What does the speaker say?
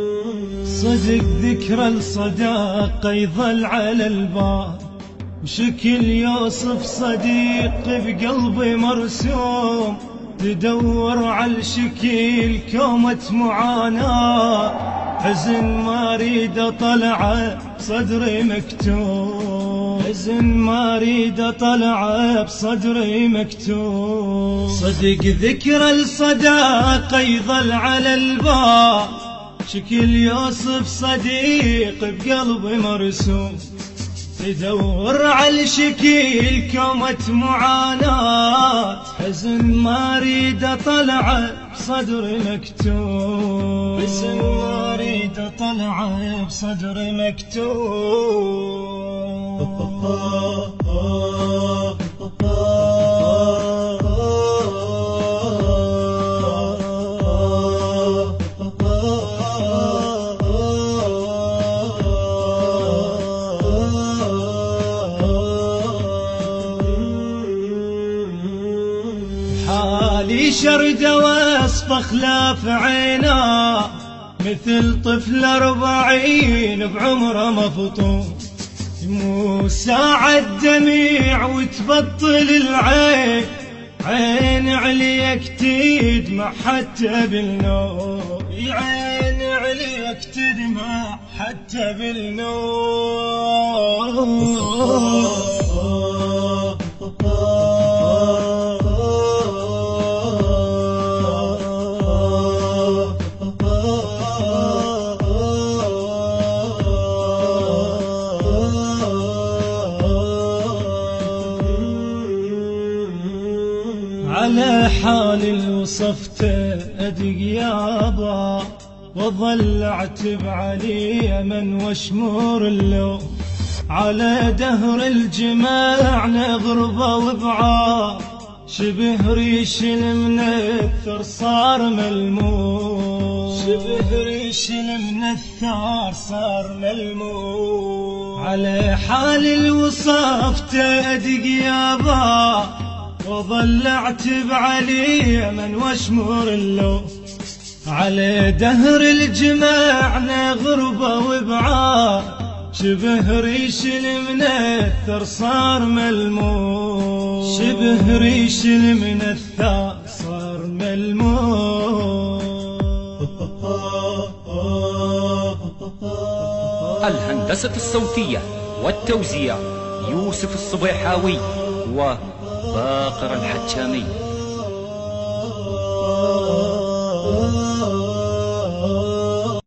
صدق ذكرى الصداقة يظل على البال، وشكل يوصف صديق بقلبي مرسوم. تدور على الشكل كومة معاناة، حزن ما اريد اطلعه بصدري مكتوم، حزن ما اريد اطلعه بصدري مكتوم. صدق ذكرى الصداقة يظل على البال، شكل يوصف صديق بقلبي مرسوم. تدور على الشكل كومة معاناة، حزن ما اريد اطلعه بصدري مكتوب، حزن ما اريد اطلعه بصدري مكتوب. حالي شرد واصفى خلاف عينا، مثل طفل 40 بعمره مفطوم. مو ساعة دميع وتبطل العين، عين عليك تدمع حتى بالنوم، عين عليك تدمع حتى بالنوم. على حال وصفته أدق يابا، وظل أعتب عليه من واشمر اللوم. على دهر الجماع نغربه وبعاد، شبه ريش المنثر صار ملموم، شبه ريش المنثر صار ملموم. على حال وصفته أدق يابا، وظل اعتب عليه من واشمر اللوم. على دهر الجماع نغربه وبعاد، شبه ريش المنثر صار ملموم، شبه ريش المنثر صار ملموم. الهندسة الصوتية والتوزيع يوسف الصبيحاوي وباقر الحجامي.